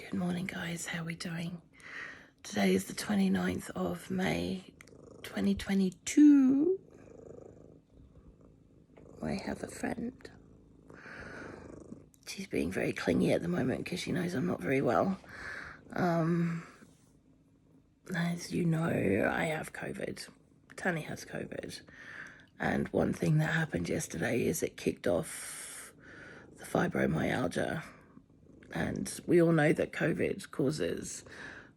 Good morning, guys. How are we doing? Today is the 29th of May, 2022. I have a friend. She's being very clingy at the moment because she knows I'm not very well. As you know, I have COVID. Tanny has COVID. And one thing that happened yesterday is it kicked off the fibromyalgia. And we all know that COVID causes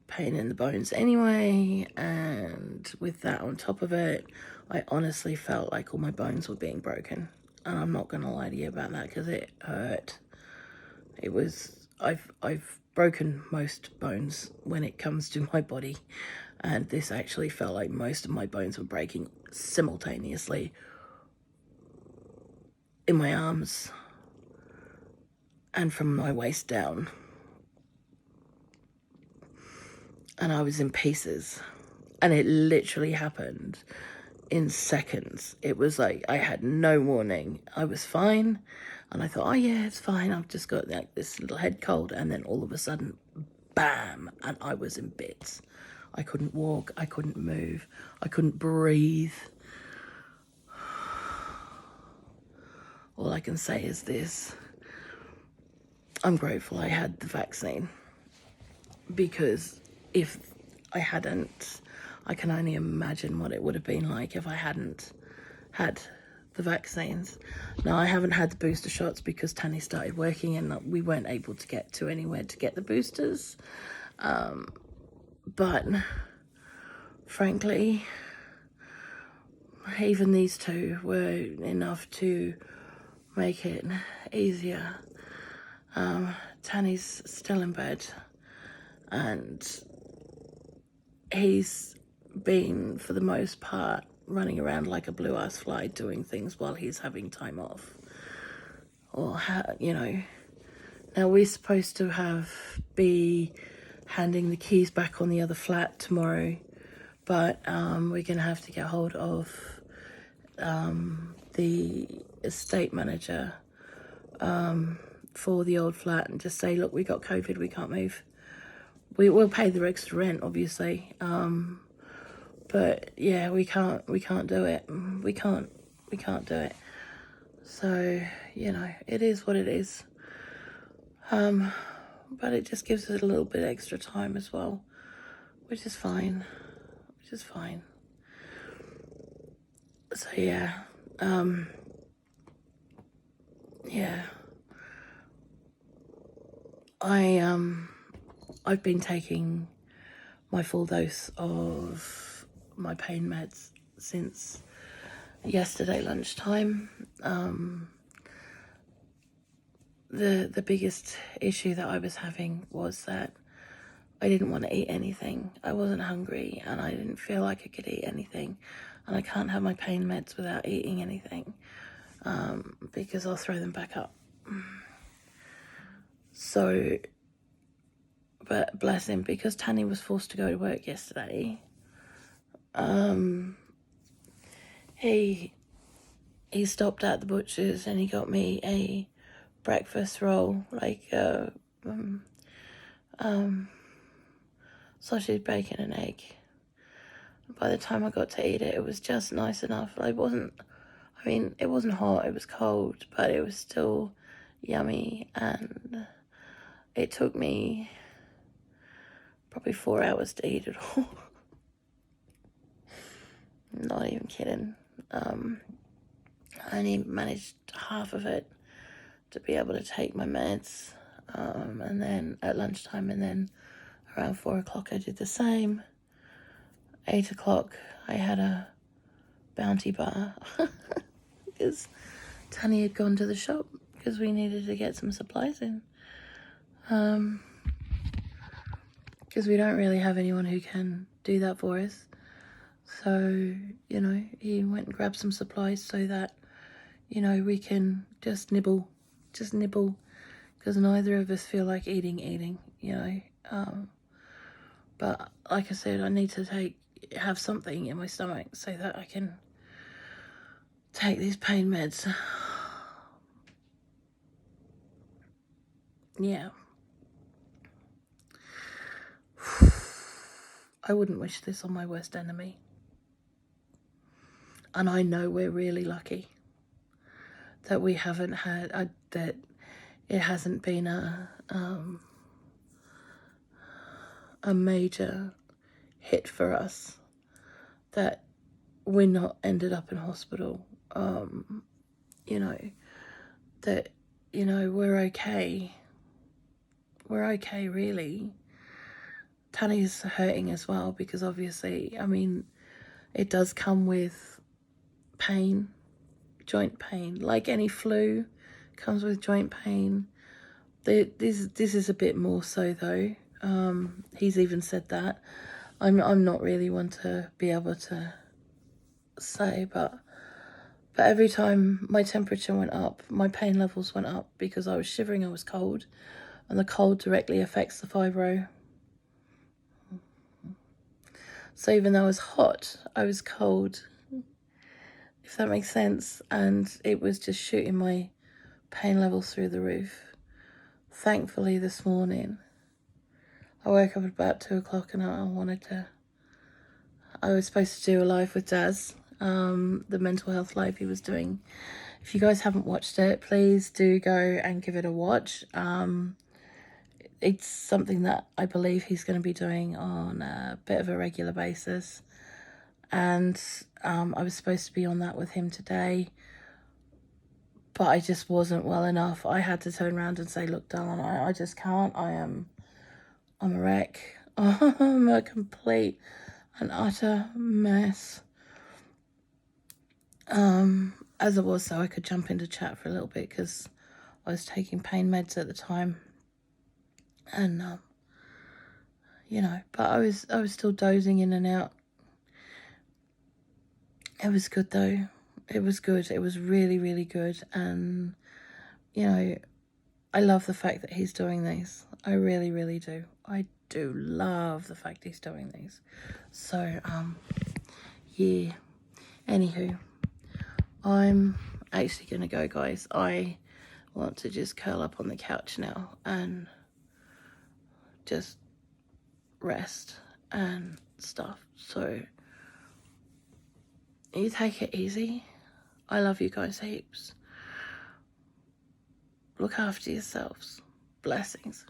pain in the bones anyway, and with that on top of it, I honestly felt like all my bones were being broken. And I'm not gonna lie to you about that because it hurt. It was, I've broken most bones when it comes to my body, and this actually felt like most of my bones were breaking simultaneously in my arms and from my waist down. And I was in pieces, and it literally happened in seconds. It was like I had no warning. I was fine, and I thought, oh yeah, it's fine. I've just got like this little head cold, and then all of a sudden, bam, and I was in bits. I couldn't walk, I couldn't move, I couldn't breathe. All I can say is this: I'm grateful I had the vaccine, because if I hadn't, I can only imagine what it would have been like if I hadn't had the vaccines. Now, I haven't had the booster shots because Tanny started working and we weren't able to get to anywhere to get the boosters. But frankly, even these two were enough to make it easier. Tanny's still in bed, and he's been, for the most part, running around like a blue-ass fly doing things while he's having time off. Or, you know, now we're supposed to be handing the keys back on the other flat tomorrow, but we're going to have to get hold of the estate manager for the old flat and just say, look, we got COVID, we can't move. We will pay the extra rent, obviously, but yeah, we can't do it. We can't do it. So, you know, it is what it is. But it just gives us a little bit extra time as well, which is fine. So yeah, yeah. I've been taking my full dose of my pain meds since yesterday lunchtime. The biggest issue that I was having was that I didn't want to eat anything. I wasn't hungry, and I didn't feel like I could eat anything. And I can't have my pain meds without eating anything, because I'll throw them back up. So, but bless him, because Tanny was forced to go to work yesterday, he stopped at the butcher's and he got me a breakfast roll, like sausage, bacon and egg. By the time I got to eat it, it was just nice enough. It wasn't hot, it was cold, but it was still yummy, and it took me probably 4 hours to eat it all. I'm not even kidding. I only managed half of it to be able to take my meds, and then at lunchtime, and then around 4 o'clock I did the same. 8 o'clock I had a Bounty bar because Tanny had gone to the shop because we needed to get some supplies in, because we don't really have anyone who can do that for us. So, you know, he went and grabbed some supplies so that, you know, we can just nibble, because neither of us feel like eating, you know. But like I said, I need to have something in my stomach so that I can take these pain meds. Yeah. I wouldn't wish this on my worst enemy. And I know we're really lucky that we haven't had, that it hasn't been a major hit for us, that we're not ended up in hospital, you know, that, you know, we're okay. We're okay, really. Tanny's hurting as well because obviously, I mean, it does come with pain, joint pain, like any flu comes with joint pain. This is a bit more so though. He's even said that. I'm not really one to be able to say, but every time my temperature went up, my pain levels went up because I was shivering, I was cold, and the cold directly affects the fibro. So even though I was hot, I was cold, if that makes sense, and it was just shooting my pain levels through the roof. Thankfully this morning, I woke up at about 2 o'clock and I was supposed to do a live with Daz, the mental health live he was doing. If you guys haven't watched it, please do go and give it a watch. It's something that I believe he's going to be doing on a bit of a regular basis. And I was supposed to be on that with him today, but I just wasn't well enough. I had to turn around and say, look, darling, I just can't. I'm a wreck. I'm a complete and utter mess. As it was, so I could jump into chat for a little bit because I was taking pain meds at the time. And, you know, but I was still dozing in and out. It was good though. It was good. It was really, really good. And, you know, I love the fact that he's doing these. I really, really do. I do love the fact he's doing these. So, yeah. Anywho, I'm actually going to go, guys. I want to just curl up on the couch now and just rest and stuff. So, you take it easy. I love you guys heaps. Look after yourselves. Blessings.